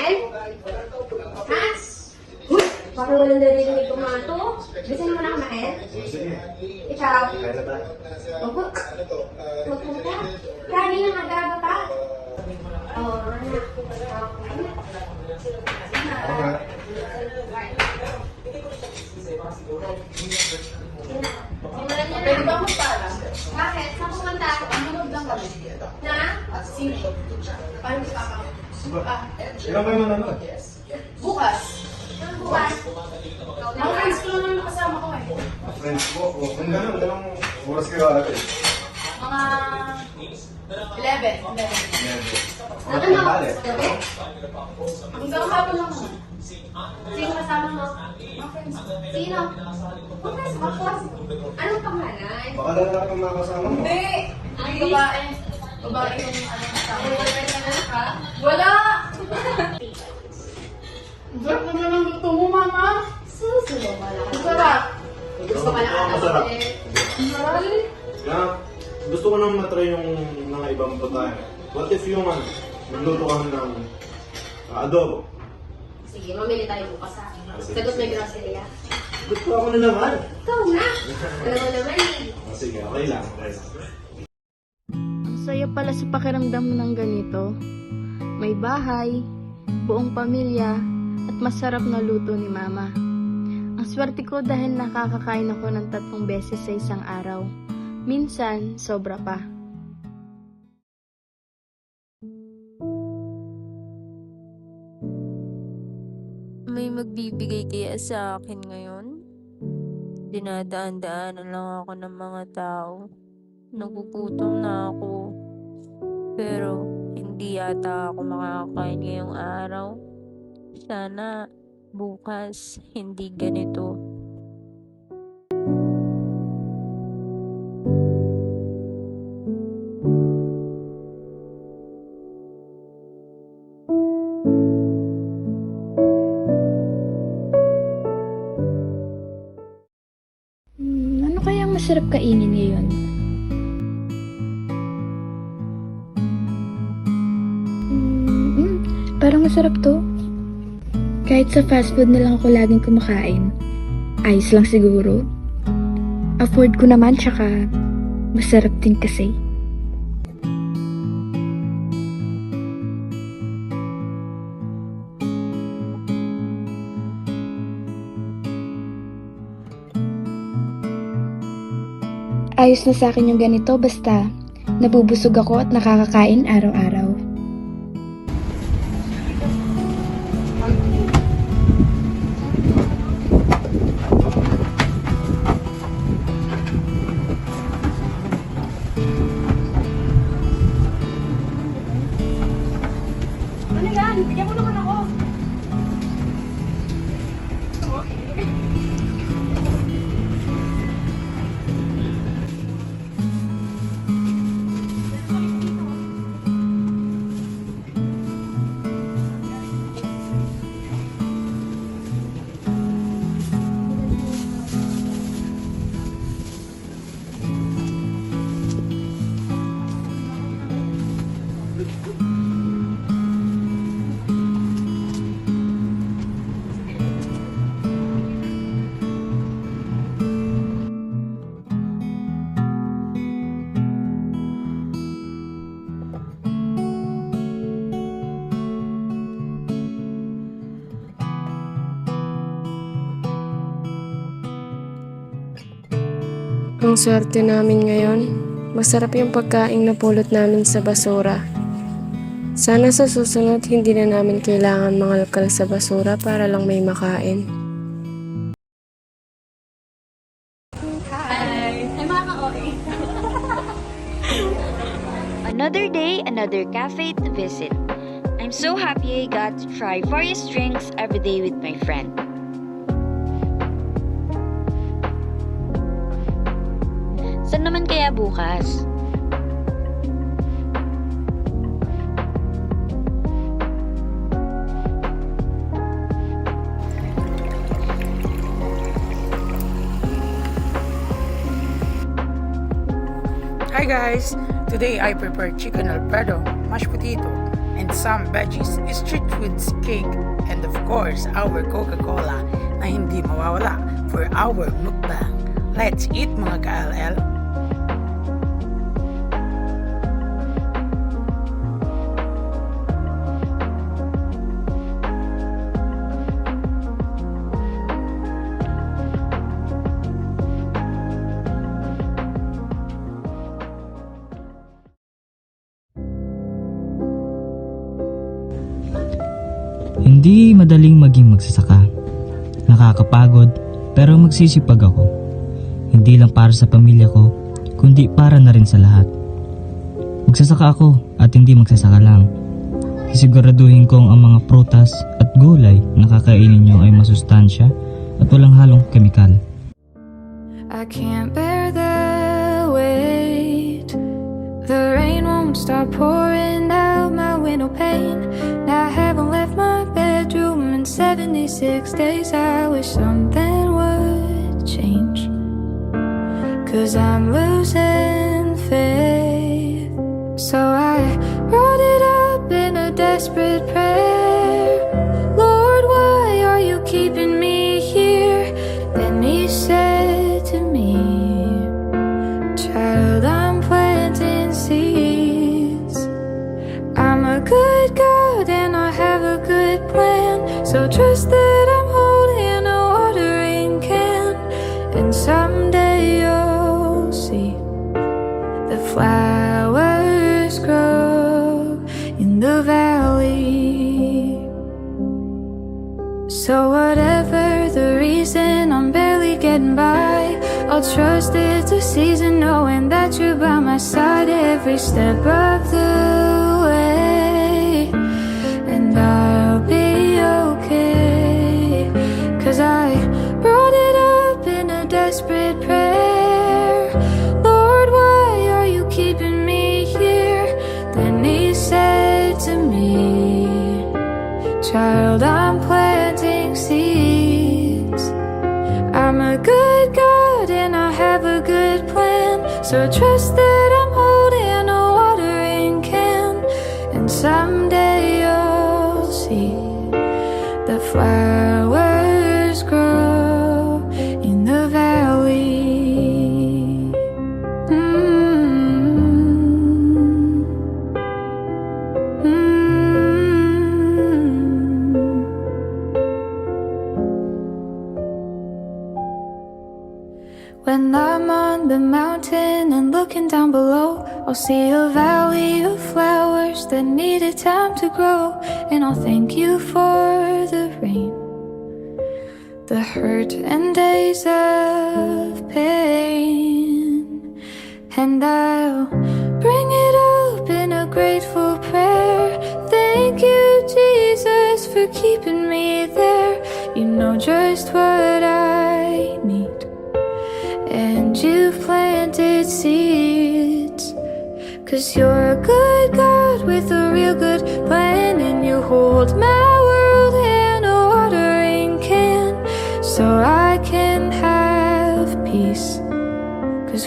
kumain? Ha? Uy, parang walang narinig ko mga to. Gusto mo na kumain? Sige. Ikaw? Kaya na ba? Opo. Magpunta. Kaya na nag-aga pa. Oo, anak. Ako nga. Simulan niyo Pwede na. ba magpala? Bakit? Saan pumunta? Manood lang kami. Na? Sino? Paano sa papa? Ilan kayo manonood? Bukas. Ang buwan. Mga friends ko lang naman kasama ko eh. Friends ko. Kung gano'n, dalawang oras kayo agad. Mga 11. Ano kayo bale? Gabi? Hanggang hapon lang naman. Sino kasama mo? Mga friends ko. Sino? Bukas, bukas. Anong pangalan? Baka lalaki ang mga kasama mo. Hindi! Ay. Babae. Babae yung ano kasama Ay, ko. wala na ka? Wala! Ang sarap naman ang luto mo, mama. Susulo ka lang. Ang sarap. Gusto ka lang Masarap. Ang sarap. Kaya, gusto ko nang matry yung mga ibang pagkain. What if yung magluto kami ng adobo? Sige, mamili tayo bukas ha. Sagot may grocery ha. Gusto ako na naman. Ikaw na. Alam mo naman eh. Sige, okay lang. Ang saya pala sa pakiramdam ng ganito. May bahay, buong pamilya, at masarap na luto ni Mama. Ang swerte ko dahil nakakakain ako ng 3 beses sa isang araw. Minsan, sobra pa. May magbibigay kaya sa akin ngayon? Dinadaan-daanan lang ako ng mga tao. Nagugutom na ako. Pero hindi yata ako makakain ngayong araw. Sana bukas hindi ganito. Ano kayang masarap kainin ngayon? Parang masarap to. Kahit sa fast food na lang ako laging kumakain. Ayos lang siguro. Afford ko naman, tsaka masarap din kasi. Ayos na sa akin yung ganito basta nabubusog ako at nakakakain araw-araw. Ano yan? Bigyan mo naman ako. Ang swerte namin ngayon, masarap yung pagkain na pulot namin sa basura. Sana sa susunod hindi na namin kailangan mangalkal sa basura para lang may makain. Another day, another cafe to visit. I'm so happy I got to try various drinks every day with my friend. Saan naman kaya bukas? Hi guys! Today I prepared chicken alfredo, mashed potato, and some veggies street foods cake, and of course, our Coca-Cola na hindi mawawala for our mukbang. Let's eat mga ka-LL! Hindi madaling maging magsasaka. Nakakapagod pero magsisipag ako. Hindi lang para sa pamilya ko, kundi para na rin sa lahat. Magsasaka ako at hindi magsasaka lang. Sisiguraduhin kong ang mga prutas at gulay na kakainin nyo ay masustansya at walang halong kemikal. I can't bear the weight. The rain won't stop pouring out my window pane. I haven't left my bedroom in 76 days. I wish something would change, 'cause I'm losing faith. So I brought it up in a desperate prayer. Lord, why are you keeping me here? Then he said to me, child, I'm planting seeds. I'm a good God and I have a good plan. So trust that I'm holding a watering can, and someday you'll see the flowers grow in the valley. So whatever the reason, I'm barely getting by. I'll trust it's a season, knowing that you're by my side every step of the way. And I'll be okay, 'cause I brought it up in a desperate prayer. Lord, why are you keeping me here? Then he said to me, child, I'm planting seeds. I'm a good God and I have a good plan. So trust that I'm holding a watering can, and someday you'll see the flowers grow in the valley. When I'm on the mountain and looking down below, I'll see a valley of flowers that needed time to grow. And I'll thank you for the rain, the hurt and days of pain. And I'll bring it up in a grateful prayer. Thank you, Jesus, for keeping me there. You know just what I need, and you've planted seeds. 'Cause you're a good God with a real good plan, and you hold my world in a watering can, so I can have peace. 'Cause